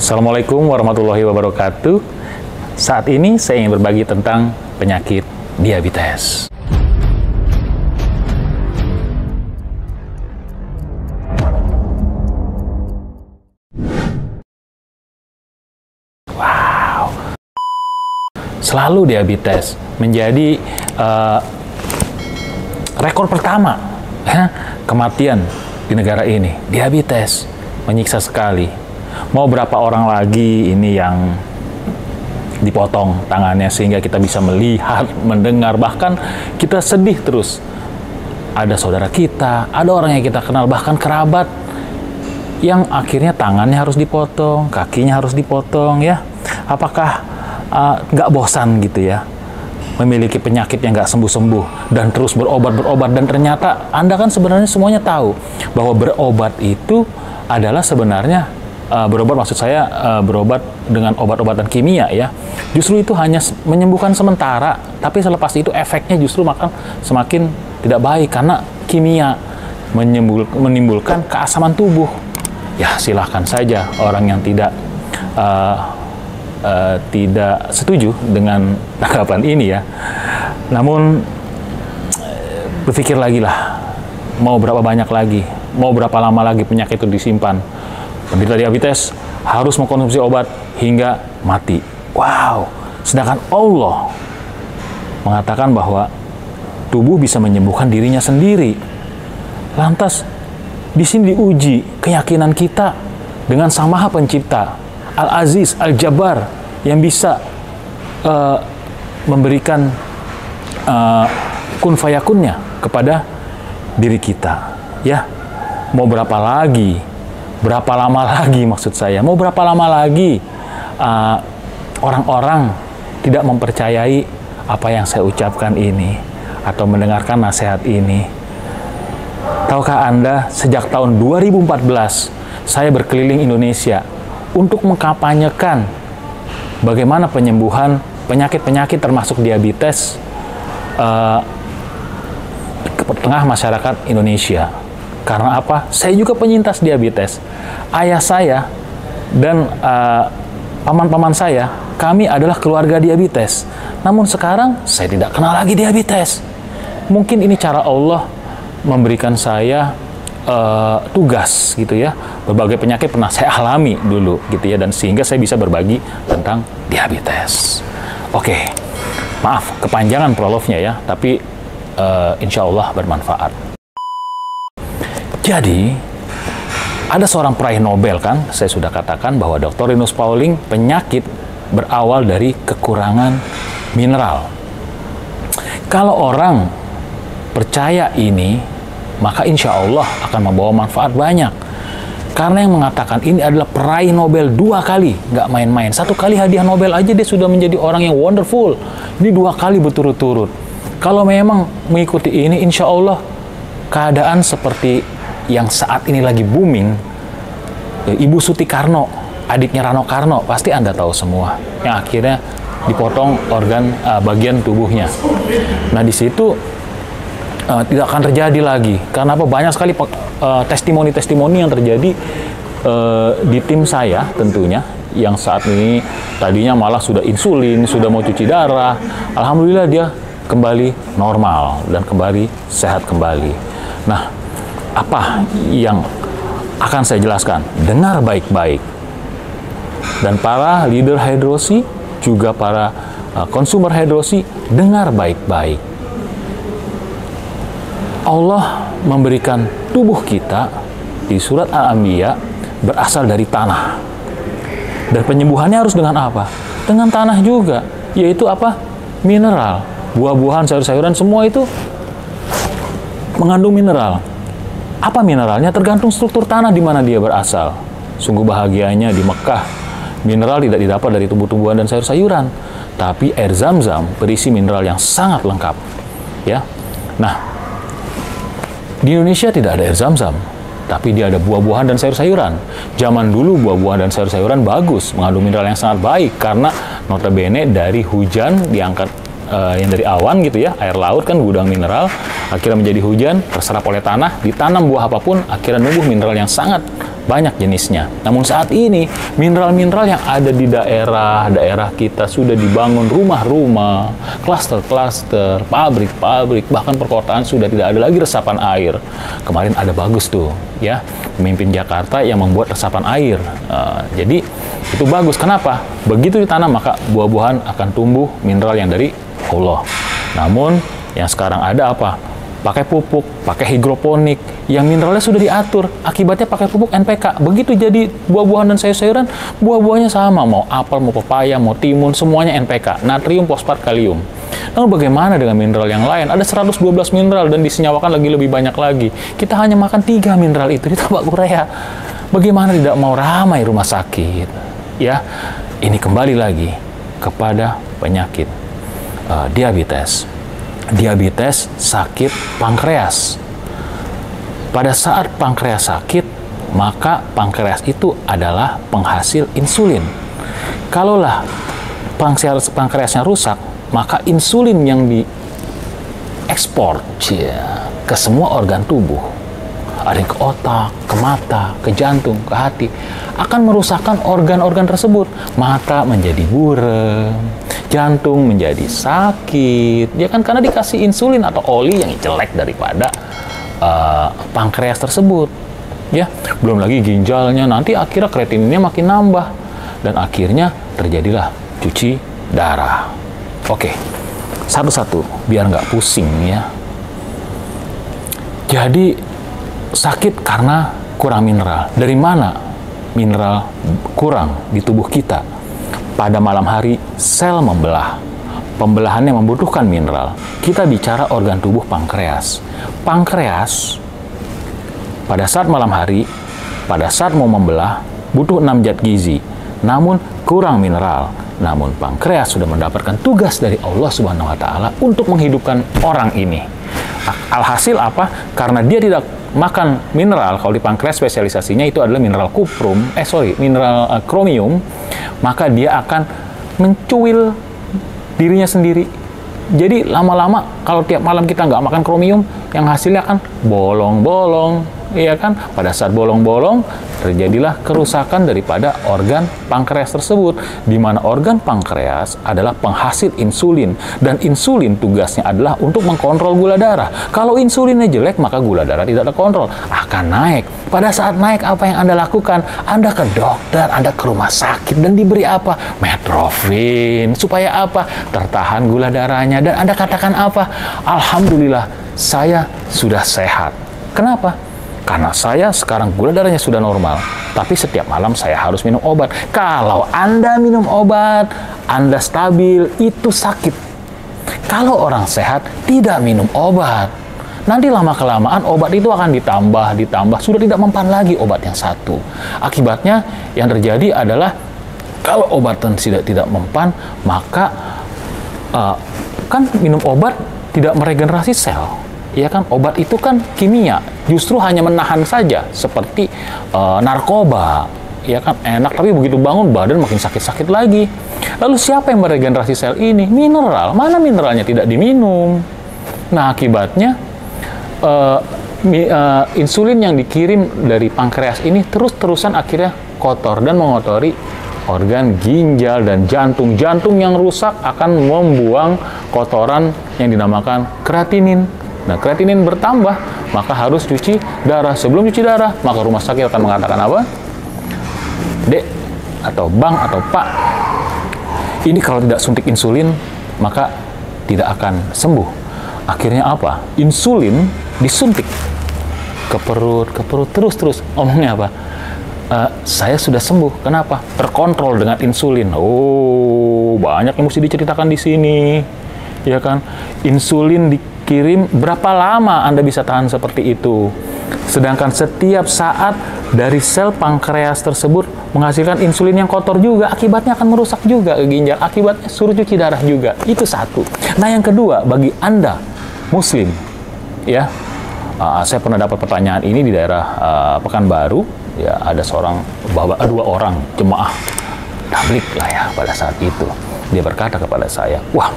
Assalamualaikum warahmatullahi wabarakatuh. Saat ini saya ingin berbagi tentang penyakit diabetes. Wow. Selalu diabetes menjadi rekor pertama kematian di negara ini. Diabetes menyiksa sekali. Mau berapa orang lagi ini yang dipotong tangannya sehingga kita bisa melihat, mendengar, bahkan kita sedih terus. Ada saudara kita, ada orang yang kita kenal, bahkan kerabat yang akhirnya tangannya harus dipotong, kakinya harus dipotong, ya. Apakah nggak bosan gitu ya? Memiliki penyakit yang nggak sembuh-sembuh dan terus berobat, dan ternyata Anda kan sebenarnya semuanya tahu bahwa berobat itu adalah sebenarnya berobat, maksud saya berobat dengan obat-obatan kimia ya, justru itu hanya menyembuhkan sementara, tapi selepas itu efeknya justru semakin tidak baik karena kimia menimbulkan keasaman tubuh. Ya silahkan saja orang yang tidak setuju dengan tanggapan ini ya. Namun berpikir lagi lah, mau berapa banyak lagi, mau berapa lama lagi penyakit itu disimpan. Penderita diabetes harus mengkonsumsi obat hingga mati. Wow, sedangkan Allah mengatakan bahwa tubuh bisa menyembuhkan dirinya sendiri. Lantas di sini diuji keyakinan kita dengan Sang Maha Pencipta, Al-Aziz, Al-Jabbar, yang bisa memberikan kun fayakunnya kepada diri kita. Ya, mau berapa lagi? Berapa lama lagi maksud saya? Mau berapa lama lagi orang-orang tidak mempercayai apa yang saya ucapkan ini atau mendengarkan nasihat ini? Tahukah Anda, sejak tahun 2014 saya berkeliling Indonesia untuk mengkampanyekan bagaimana penyembuhan penyakit-penyakit termasuk diabetes ke tengah masyarakat Indonesia. Karena apa? Saya juga penyintas diabetes. Ayah saya dan paman-paman saya, kami adalah keluarga diabetes. Namun sekarang saya tidak kenal lagi diabetes. Mungkin ini cara Allah memberikan saya tugas gitu ya. Berbagai penyakit pernah saya alami dulu gitu ya, dan sehingga saya bisa berbagi tentang diabetes. Oke, maaf kepanjangan prolognya ya, tapi insya Allah bermanfaat. Jadi, ada seorang peraih Nobel kan, saya sudah katakan bahwa Dr. Linus Pauling, penyakit berawal dari kekurangan mineral. Kalau orang percaya ini, maka insya Allah akan membawa manfaat banyak. Karena yang mengatakan ini adalah peraih Nobel 2 kali, nggak main-main. 1 kali hadiah Nobel aja dia sudah menjadi orang yang wonderful. Ini 2 kali berturut-turut. Kalau memang mengikuti ini, insya Allah keadaan seperti yang saat ini lagi booming, Ibu Suti Karno, adiknya Rano Karno, pasti Anda tahu semua, yang akhirnya dipotong organ bagian tubuhnya. Nah di situ tidak akan terjadi lagi, karena apa? Banyak sekali testimoni-testimoni yang terjadi di tim saya tentunya, yang saat ini tadinya malah sudah insulin, sudah mau cuci darah, alhamdulillah dia kembali normal dan kembali sehat kembali. Nah, apa yang akan saya jelaskan? Dengar baik-baik. Dan para leader hidrosi, juga para konsumer hidrosi, dengar baik-baik. Allah memberikan tubuh kita di surat Al-Anbiya berasal dari tanah. Dan penyembuhannya harus dengan apa? Dengan tanah juga, yaitu apa? Mineral. Buah-buahan, sayur-sayuran, semua itu mengandung mineral. Apa mineralnya? Tergantung struktur tanah di mana dia berasal. Sungguh bahagianya di Mekah, mineral tidak didapat dari tumbuh-tumbuhan dan sayur-sayuran, tapi air Zam-Zam berisi mineral yang sangat lengkap. Ya, nah di Indonesia tidak ada air Zam-Zam, tapi dia ada buah-buahan dan sayur-sayuran. Zaman dulu buah-buahan dan sayur-sayuran bagus, mengandung mineral yang sangat baik karena notabene dari hujan diangkat yang dari awan gitu ya, air laut kan gudang mineral, akhirnya menjadi hujan, terserap oleh tanah, ditanam buah apapun, akhirnya numbuh mineral yang sangat banyak jenisnya. Namun saat ini mineral-mineral yang ada di daerah kita sudah dibangun rumah-rumah, klaster-klaster, pabrik-pabrik, bahkan perkotaan sudah tidak ada lagi resapan air. Kemarin ada bagus tuh, ya, pemimpin Jakarta yang membuat resapan air. Jadi itu bagus. Kenapa? Begitu ditanam maka buah-buahan akan tumbuh mineral yang dari Allah. Namun yang sekarang ada apa? Pakai pupuk, pakai hidroponik, yang mineralnya sudah diatur. Akibatnya pakai pupuk NPK. Begitu jadi buah-buahan dan sayur-sayuran, buah-buahnya sama. Mau apel, mau pepaya, mau timun, semuanya NPK. Natrium, fosfat, kalium. Lalu bagaimana dengan mineral yang lain? Ada 112 mineral dan disenyawakan lagi lebih banyak lagi. Kita hanya makan 3 mineral itu di tabak urea. Bagaimana tidak mau ramai rumah sakit? Ya, ini kembali lagi kepada penyakit diabetes. Diabetes, sakit pankreas. Pada saat pankreas sakit, maka pankreas itu adalah penghasil insulin. Kalaulah pankreasnya rusak, maka insulin yang diekspor ke semua organ tubuh, ada yang ke otak, ke mata, ke jantung, ke hati, akan merusakkan organ-organ tersebut. Mata menjadi buram, jantung menjadi sakit, ya kan, karena dikasih insulin atau oli yang jelek daripada pankreas tersebut. Ya, belum lagi ginjalnya, nanti akhirnya kreatininnya makin nambah dan akhirnya terjadilah cuci darah. Oke, satu-satu biar nggak pusing ya. Jadi sakit karena kurang mineral. Dari mana mineral kurang di tubuh kita? Pada malam hari sel membelah. Pembelahannya membutuhkan mineral. Kita bicara organ tubuh pankreas. Pankreas pada saat malam hari, pada saat mau membelah, butuh 6 zat gizi. Namun kurang mineral. Namun pankreas sudah mendapatkan tugas dari Allah Subhanahu wa taala untuk menghidupkan orang ini. Alhasil apa? Karena dia tidak makan mineral, kalau di pankreas spesialisasinya itu adalah mineral mineral kromium, maka dia akan mencuil dirinya sendiri. Jadi lama-lama kalau tiap malam kita nggak makan kromium, yang hasilnya akan bolong-bolong, iya kan? Pada saat bolong-bolong, terjadilah kerusakan daripada organ pankreas tersebut, di mana organ pankreas adalah penghasil insulin, dan insulin tugasnya adalah untuk mengkontrol gula darah. Kalau insulinnya jelek, maka gula darah tidak terkontrol, akan naik. Pada saat naik, apa yang Anda lakukan? Anda ke dokter, Anda ke rumah sakit, dan diberi apa? Metformin. Supaya apa? Tertahan gula darahnya, dan Anda katakan apa? Alhamdulillah, saya sudah sehat. Kenapa? Karena saya sekarang gula darahnya sudah normal, tapi setiap malam saya harus minum obat. Kalau Anda minum obat, Anda stabil, itu sakit. Kalau orang sehat, tidak minum obat. Nanti lama-kelamaan obat itu akan ditambah, sudah tidak mempan lagi obat yang satu. Akibatnya yang terjadi adalah kalau obat tidak mempan, maka kan minum obat tidak meregenerasi sel. Ya kan, obat itu kan kimia, justru hanya menahan saja, seperti narkoba. Ya kan, enak, tapi begitu bangun badan makin sakit-sakit lagi. Lalu siapa yang meregenerasi sel ini? Mineral. Mana mineralnya tidak diminum? Nah, akibatnya insulin yang dikirim dari pankreas ini terus-terusan akhirnya kotor dan mengotori organ ginjal dan jantung. Jantung yang rusak akan membuang kotoran yang dinamakan kreatinin. Nah, kreatinin bertambah, maka harus cuci darah. Sebelum cuci darah, maka rumah sakit akan mengatakan apa? Dek, atau Bang, atau Pak, ini kalau tidak suntik insulin, maka tidak akan sembuh. Akhirnya apa? Insulin disuntik ke perut, terus. Ngomongnya apa? Saya sudah sembuh. Kenapa? Terkontrol dengan insulin. Oh, banyak yang mesti diceritakan di sini. Ya kan? Insulin dikirim, berapa lama Anda bisa tahan seperti itu? Sedangkan setiap saat dari sel pankreas tersebut menghasilkan insulin yang kotor juga, akibatnya akan merusak juga ke ginjal, akibatnya suruh cuci darah juga. Itu satu. Nah, yang kedua, bagi Anda Muslim, ya, saya pernah dapat pertanyaan ini di daerah Pekanbaru, ya, ada dua orang jemaah tabligh lah ya pada saat itu. Dia berkata kepada saya, wah,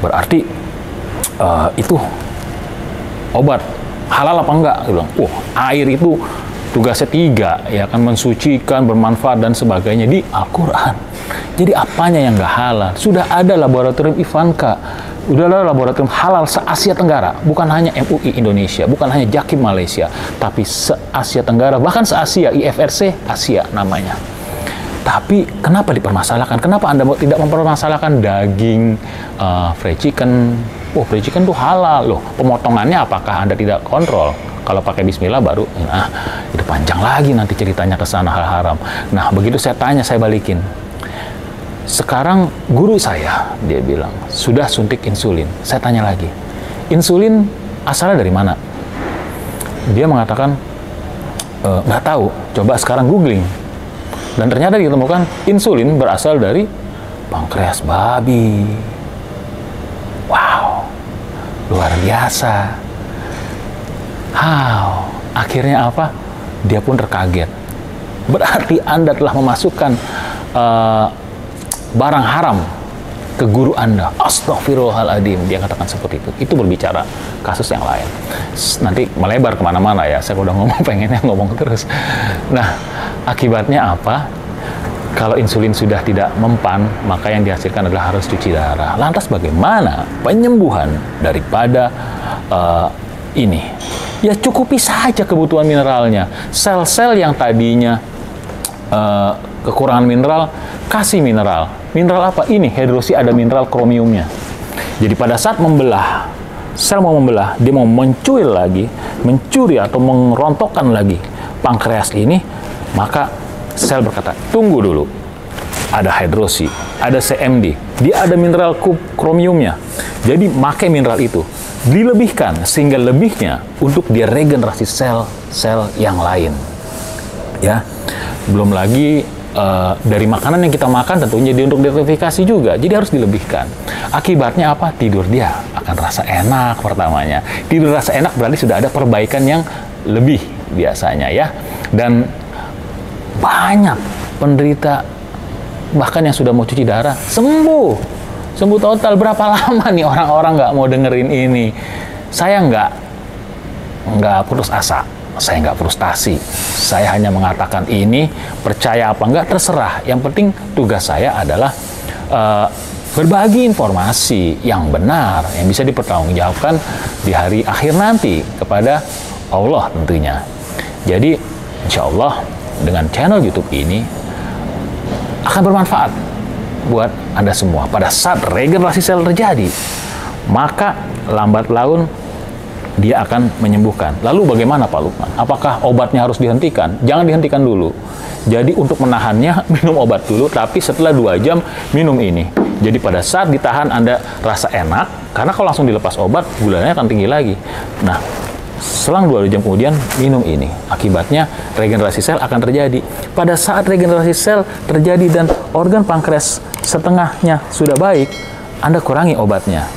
berarti itu obat halal apa enggak? Dia bilang, air itu tugasnya 3, ya kan, mensucikan, bermanfaat dan sebagainya di Al-Quran. Jadi apanya yang nggak halal? Sudah ada laboratorium Ivanka, sudah ada laboratorium halal se-Asia Tenggara, bukan hanya MUI Indonesia, bukan hanya Jakim Malaysia, tapi se-Asia Tenggara, bahkan se-Asia, IFRC Asia namanya. Tapi kenapa dipermasalahkan? Kenapa Anda tidak mempermasalahkan daging fried chicken? Oh, fried chicken itu halal loh. Pemotongannya apakah Anda tidak kontrol? Kalau pakai bismillah baru, nah itu panjang lagi nanti ceritanya ke sana hal haram. Nah, begitu saya tanya, saya balikin. Sekarang guru saya, dia bilang, sudah suntik insulin. Saya tanya lagi, insulin asalnya dari mana? Dia mengatakan, nggak tahu, coba sekarang googling. Dan ternyata ditemukan insulin berasal dari pankreas babi. Wow, luar biasa. Akhirnya apa? Dia pun terkaget. Berarti Anda telah memasukkan barang haram ke guru Anda. Astaghfirullahaladzim, dia katakan seperti itu. Itu berbicara kasus yang lain. Nanti melebar kemana-mana ya. Saya udah ngomong, pengennya ngomong terus. Nah, akibatnya apa? Kalau insulin sudah tidak mempan, maka yang dihasilkan adalah harus cuci darah. Lantas bagaimana penyembuhan daripada ini? Ya cukupi saja kebutuhan mineralnya. Sel-sel yang tadinya kekurangan mineral, kasih mineral. Mineral apa? Ini hidroksi, ada mineral kromiumnya. Jadi pada saat membelah, sel mau membelah, dia mau mencuil lagi, mencuri atau merontokkan lagi pankreas ini, maka sel berkata, tunggu dulu. Ada hidroksi, ada CMD, dia ada mineral kromiumnya. Jadi pakai mineral itu, dilebihkan sehingga lebihnya untuk diregenerasi sel-sel yang lain. Ya, belum lagi dari makanan yang kita makan tentunya dia untuk detoksifikasi juga, jadi harus dilebihkan. Akibatnya apa? Tidur dia akan rasa enak pertamanya. Tidur rasa enak berarti sudah ada perbaikan yang lebih biasanya ya. Dan banyak penderita bahkan yang sudah mau cuci darah sembuh total. Berapa lama nih orang-orang nggak mau dengerin ini? Saya nggak putus asa. Saya nggak frustasi, saya hanya mengatakan ini, percaya apa enggak terserah. Yang penting tugas saya adalah berbagi informasi yang benar, yang bisa dipertanggungjawabkan di hari akhir nanti kepada Allah tentunya. Jadi insya Allah dengan channel YouTube ini akan bermanfaat buat Anda semua. Pada saat regenerasi sel terjadi, maka lambat laun dia akan menyembuhkan. Lalu bagaimana Pak Lukman? Apakah obatnya harus dihentikan? Jangan dihentikan dulu. Jadi untuk menahannya, minum obat dulu, tapi setelah 2 jam minum ini. Jadi pada saat ditahan Anda rasa enak, karena kalau langsung dilepas obat, gulanya akan tinggi lagi. Nah, selang 2 jam kemudian minum ini. Akibatnya regenerasi sel akan terjadi. Pada saat regenerasi sel terjadi dan organ pankreas setengahnya sudah baik, Anda kurangi obatnya.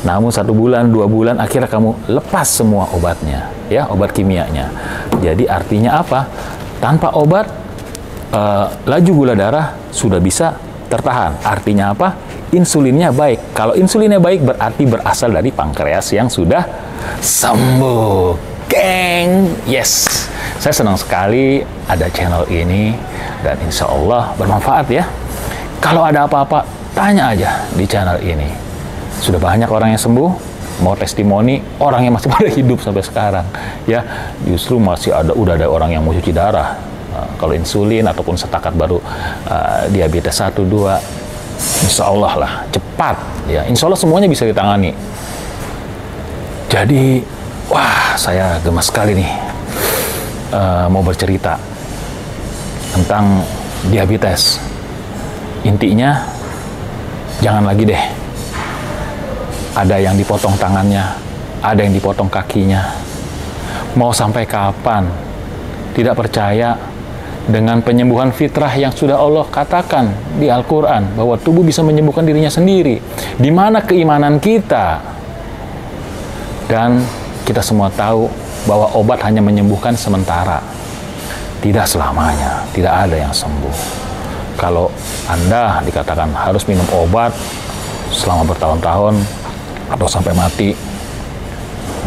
Namun 1 bulan, 2 bulan, akhirnya kamu lepas semua obatnya, ya, obat kimianya. Jadi artinya apa? Tanpa obat, laju gula darah sudah bisa tertahan. Artinya apa? Insulinnya baik. Kalau insulinnya baik, berarti berasal dari pankreas yang sudah sembuh. Geng! Yes! Saya senang sekali ada channel ini, dan insya Allah bermanfaat ya. Kalau ada apa-apa, tanya aja di channel ini. Sudah banyak orang yang sembuh, mau testimoni orang yang masih pada hidup sampai sekarang ya. Justru masih udah ada orang yang mau cuci darah kalau insulin ataupun setakat baru diabetes 1, 2, insya Allah lah cepat ya, insya Allah semuanya bisa ditangani. Jadi wah, saya gemas sekali nih mau bercerita tentang diabetes. Intinya jangan lagi deh ada yang dipotong tangannya, ada yang dipotong kakinya. Mau sampai kapan? Tidak percaya dengan penyembuhan fitrah yang sudah Allah katakan di Al-Quran, bahwa tubuh bisa menyembuhkan dirinya sendiri. Di mana keimanan kita? Dan kita semua tahu bahwa obat hanya menyembuhkan sementara. Tidak selamanya, tidak ada yang sembuh. Kalau Anda dikatakan harus minum obat selama bertahun-tahun, atau sampai mati,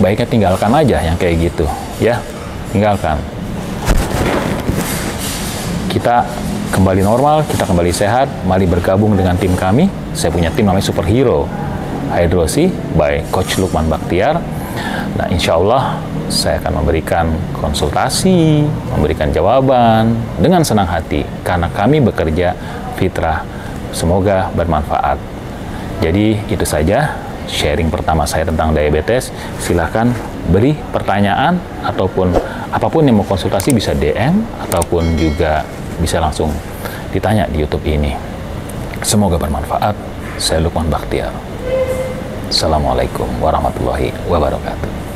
baiknya tinggalkan aja yang kayak gitu ya, tinggalkan. kita kembali normal, kita kembali sehat. Mari bergabung dengan tim kami. Saya punya tim namanya Superhero Hydrosi by Coach Lukman Baktiar. Nah, insya Allah saya akan memberikan konsultasi, memberikan jawaban dengan senang hati karena kami bekerja fitrah. Semoga bermanfaat. Jadi itu saja sharing pertama saya tentang diabetes. Silahkan beri pertanyaan ataupun apapun yang mau konsultasi bisa DM ataupun juga bisa langsung ditanya di YouTube ini. Semoga bermanfaat. Saya Lukman Baktiar. Assalamualaikum warahmatullahi wabarakatuh.